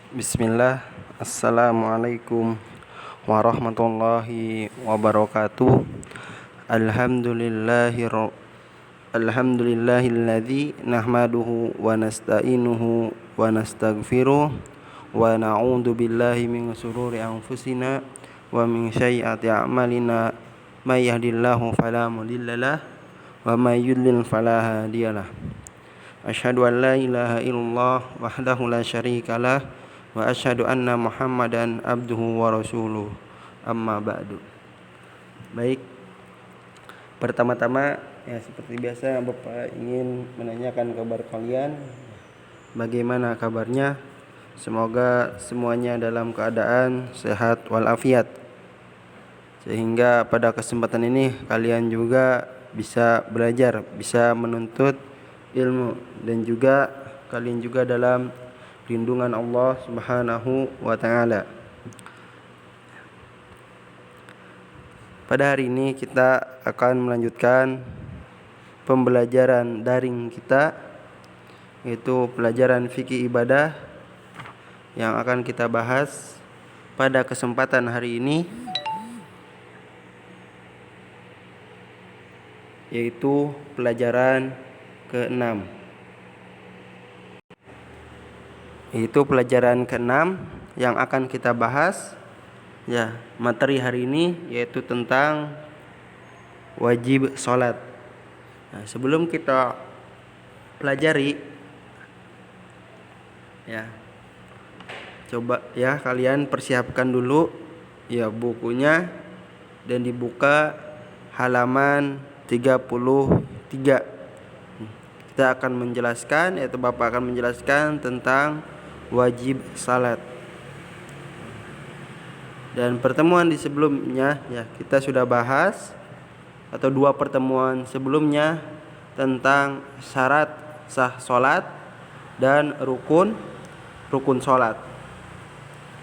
Bismillah. Assalamualaikum warahmatullahi wabarakatuh. Alhamdulillahilladzi nahmaduhu wa nasta'inuhu wa nastaghfiruh wa na'udzu billahi min shururi anfusina wa min sayyiati a'malina. May yahdihillahu fala mudhillalah wa may yudlil fala hadiyalah. Asyhadu an la ilaha illallah wahdahu la syarikalah wa asyhadu anna Muhammadan abduhu wa rasuluh. Amma ba'du. Baik, pertama-tama ya seperti biasa Bapak ingin menanyakan kabar kalian. Bagaimana kabarnya? Semoga semuanya dalam keadaan sehat walafiat, sehingga pada kesempatan ini kalian juga bisa belajar, bisa menuntut ilmu, dan juga kalian juga dalam lindungan Allah Subhanahu wa taala. Pada hari ini kita akan melanjutkan pembelajaran daring kita, yaitu pelajaran fikih ibadah yang akan kita bahas pada kesempatan hari ini, yaitu pelajaran ke-6. Itu pelajaran ke-6 yang akan kita bahas. Ya, materi hari ini yaitu tentang wajib sholat. Nah, sebelum kita pelajari, ya, coba ya kalian persiapkan dulu ya bukunya dan dibuka halaman 33. Kita akan menjelaskan, yaitu Bapak akan menjelaskan tentang wajib salat. Dan pertemuan di sebelumnya ya kita sudah bahas, atau 2 pertemuan sebelumnya, tentang syarat sah salat dan rukun salat.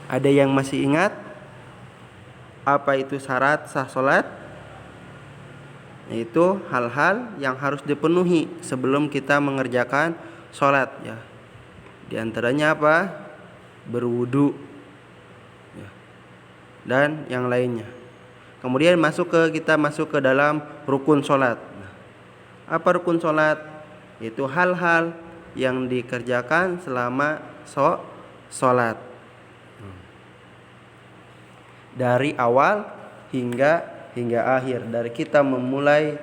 Ada yang masih ingat apa itu syarat sah salat? Yaitu hal-hal yang harus dipenuhi sebelum kita mengerjakan salat ya. Di antaranya apa? Berwudu ya, dan yang lainnya. Kemudian kita masuk ke dalam rukun salat. Apa rukun salat? Itu hal-hal yang dikerjakan selama salat, dari awal hingga akhir, dari kita memulai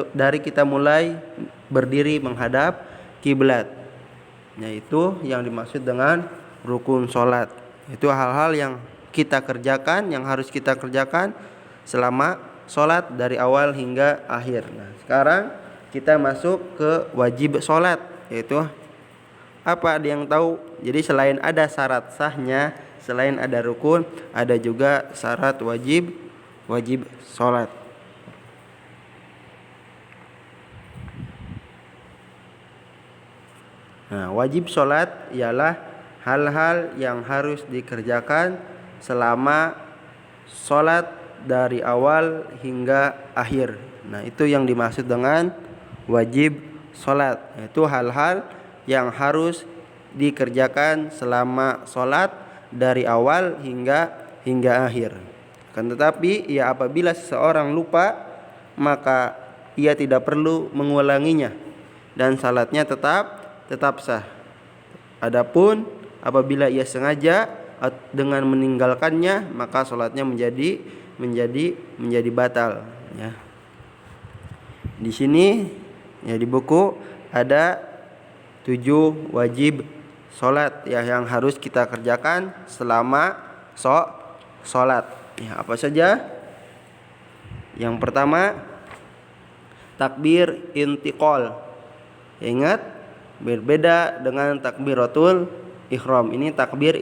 dari kita mulai berdiri menghadap kiblat. Yaitu yang dimaksud dengan rukun salat. Itu hal-hal yang kita kerjakan, yang harus kita kerjakan selama salat dari awal hingga akhir. Nah, sekarang kita masuk ke wajib salat, yaitu apa? Ada yang tahu? Jadi selain ada syarat sahnya, selain ada rukun, ada juga syarat wajib salat. Nah, wajib salat ialah hal-hal yang harus dikerjakan selama salat dari awal hingga akhir. Nah, itu yang dimaksud dengan wajib salat. Itu hal-hal yang harus dikerjakan selama salat dari awal hingga akhir. Kan tetapi ya apabila seseorang lupa, maka ia tidak perlu mengulanginya dan salatnya tetap sah. Adapun apabila ia sengaja dengan meninggalkannya, maka salatnya menjadi batal ya. Di sini ya di buku ada 7 wajib salat ya yang harus kita kerjakan selama salat. Ya, apa saja? Yang pertama, takbir intiqal. Ingat, berbeda dengan takbiratul ihram. Ini takbir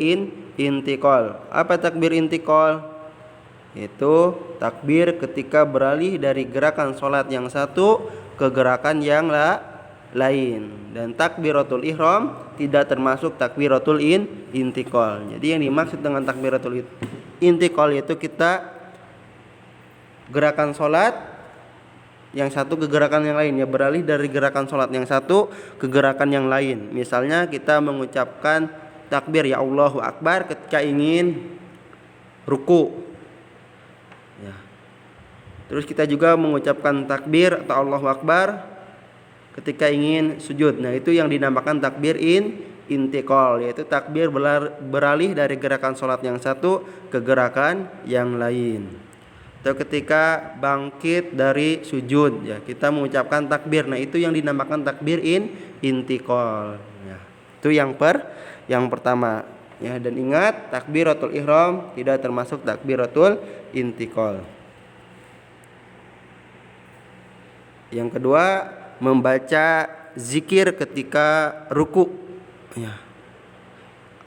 intiqal. Apa takbir intiqal? Itu takbir ketika beralih dari gerakan salat yang satu ke gerakan yang lain. Dan takbiratul ihram tidak termasuk takbiratul intiqal. Jadi yang dimaksud dengan takbiratul intiqal itu kita gerakan salat yang satu ke gerakan yang lain, ya beralih dari gerakan sholat yang satu ke gerakan yang lain. Misalnya kita mengucapkan takbir ya Allahu Akbar ketika ingin ruku, ya. Terus kita juga mengucapkan takbir atau Allahu Akbar ketika ingin sujud. Nah, itu yang dinamakan takbir intiqal, yaitu takbir beralih dari gerakan sholat yang satu ke gerakan yang lain. Atau ketika bangkit dari sujud, ya kita mengucapkan takbir. Nah, itu yang dinamakan takbir intiqal, ya. Itu yang pertama, ya. Dan ingat, takbiratul ihram tidak termasuk takbiratul intiqal. Yang kedua, membaca zikir ketika ruku, ya.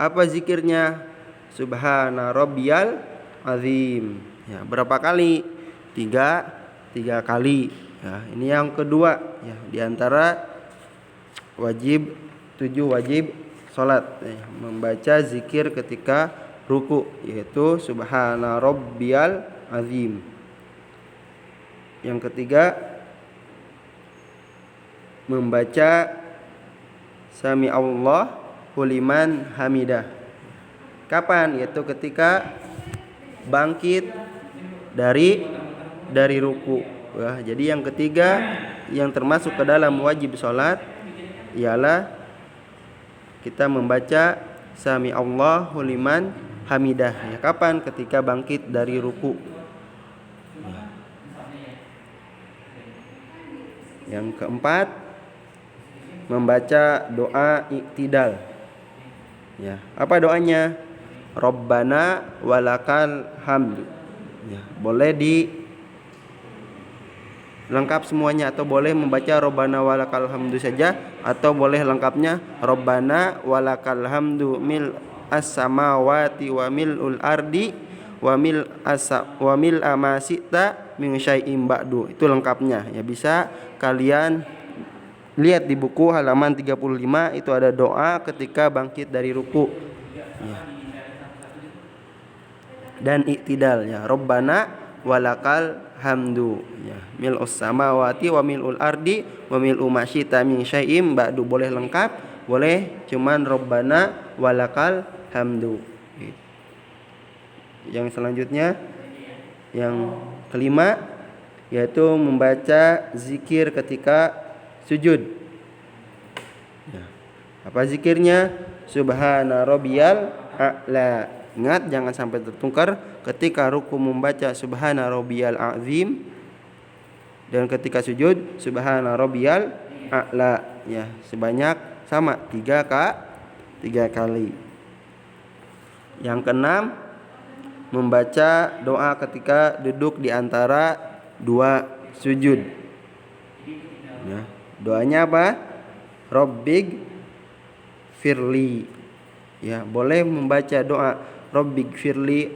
Apa zikirnya? Subhana rabbiyal azim. Ya, berapa kali? Tiga kali. Ya, ini yang kedua, ya, di antara 7 wajib salat, ya, membaca zikir ketika ruku, yaitu Subhana rabbiyal azim. Yang ketiga, membaca Sami Allahu liman hamidah. Kapan? Yaitu ketika bangkit dari ruku, ya. Jadi yang ketiga yang termasuk ke dalam wajib sholat ialah kita membaca Sami Allahu liman hamidah, ya. Kapan? Ketika bangkit dari ruku, ya. Yang keempat, membaca doa iktidal, ya. Apa doanya? Rabbana walakal hamdu, ya. Boleh lengkap semuanya, atau boleh membaca Rabbana walakal hamdu saja, atau boleh lengkapnya Rabbana walakal hamdu mil as-samawati wa mil'ul ardi wa mil amasita min syai'im ba'du. Itu lengkapnya, ya. Bisa kalian lihat di buku halaman 35, itu ada doa ketika bangkit dari ruku, ya. Dan iktidal, ya. Rabbana walakal hamdu, ya. Mil'us samawati wa mil'ul ardi wa mil'u ma syi'ta min syai'im ba'du. Boleh lengkap, boleh cuman Rabbana walakal hamdu. Yang selanjutnya, yang kelima, yaitu membaca zikir ketika sujud, ya. Apa zikirnya? Subhana rabbiyal a'la. Ingat, jangan sampai tertungkar. Ketika ruku membaca Subhana rabbiyal azim, dan ketika sujud Subhana rabbiyal a'la, ya. Sebanyak sama 3 kali. Yang keenam, membaca doa ketika duduk di antara 2 sujud, ya. Doanya apa? Rabbig firli, ya. Boleh membaca doa Rabbig firli,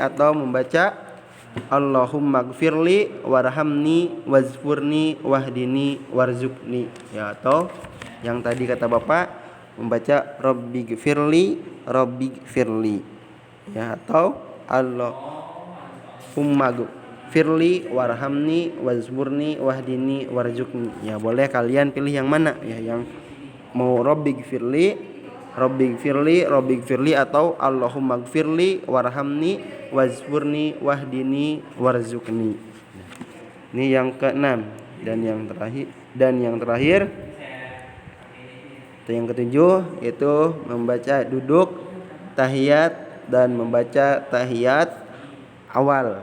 atau membaca Allahumma gfirli warhamni wazfurni wahdini warzukni, ya. Atau yang tadi kata Bapak, membaca Rabbig firli, ya. Atau Allahumma firli warhamni wazburni wahdini warzukni, ya. Boleh kalian pilih yang mana, ya, yang mau Rabbig firli, atau Allahumma gfirli warhamni wazburni wahdini warzukni. Ini yang keenam. Dan yang terakhir atau yang ketujuh, yaitu membaca duduk tahiyat dan membaca tahiyat awal.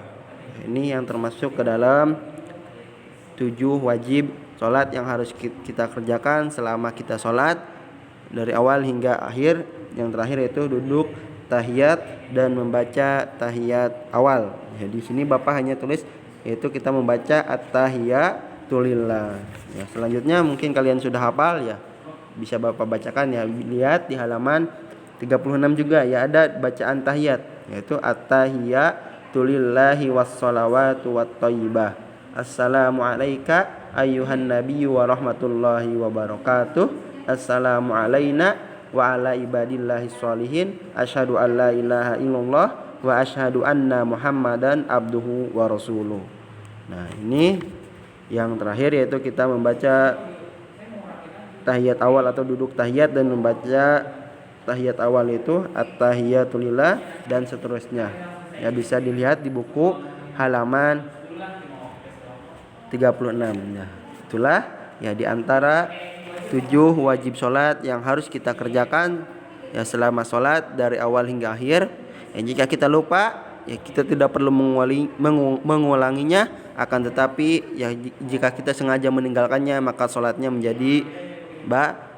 Ini yang termasuk ke dalam 7 wajib sholat yang harus kita kerjakan selama kita sholat dari awal hingga akhir. Yang terakhir yaitu duduk tahiyat dan membaca tahiyat awal. Ya, di sini Bapak hanya tulis yaitu kita membaca at-tahiyatulillah. Ya, selanjutnya mungkin kalian sudah hafal, ya. Bisa Bapak bacakan, ya. Lihat di halaman 36 juga, ya, ada bacaan tahiyat, yaitu at-tahiyatulillahi wassalawatu watthayyibah. Assalamu alayka ayyuhan nabiyyu wa rahmatullahi wa barakatuh. Assalamu alayna wa ala ibadillahi sholihin. Asyhadu an la ilaha illallah wa asyhadu anna muhammadan abduhu wa rasuluh. Nah, ini yang terakhir yaitu kita membaca tahiyat awal atau duduk tahiyat dan membaca tahiyat awal itu at-tahiyatulillah dan seterusnya. Ya, bisa dilihat di buku halaman 36. Nah, itulah ya di antara 7 wajib sholat yang harus kita kerjakan ya selama sholat dari awal hingga akhir. Jika kita lupa, ya kita tidak perlu mengulanginya. Akan tetapi ya jika kita sengaja meninggalkannya, maka sholatnya menjadi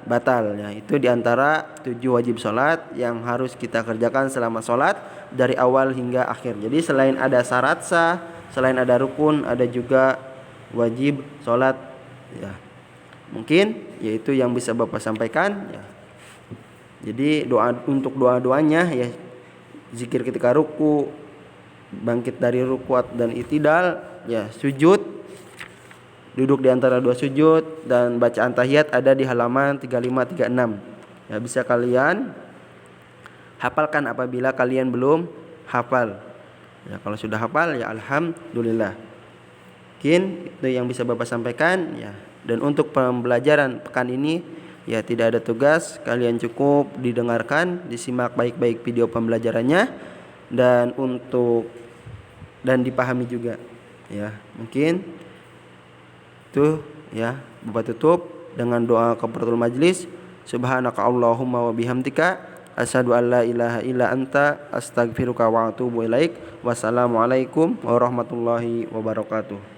batal. Ya, itu diantara 7 wajib sholat yang harus kita kerjakan selama sholat dari awal hingga akhir. Jadi selain ada syarat sah, selain ada rukun, ada juga wajib sholat. Ya, mungkin yaitu yang bisa Bapak sampaikan. Ya. Jadi untuk doa-doanya ya, zikir ketika ruku, bangkit dari ruku dan itidal, ya sujud, duduk di antara 2 sujud, dan bacaan tahiyat ada di halaman 35-36. Ya, bisa kalian hafalkan apabila kalian belum hafal. Ya, kalau sudah hafal ya alhamdulillah. Mungkin itu yang bisa Bapak sampaikan ya. Dan untuk pembelajaran pekan ini ya tidak ada tugas, kalian cukup didengarkan, disimak baik-baik video pembelajarannya dan dipahami juga. Ya, mungkin itu ya, Bapak tutup dengan doa kafaratul majlis. Subhanaka Allahumma wa bihamdika asyhadu an la ilaha illa anta astaghfiruka wa atubu ilaik. Wassalamualaikum warahmatullahi wabarakatuh.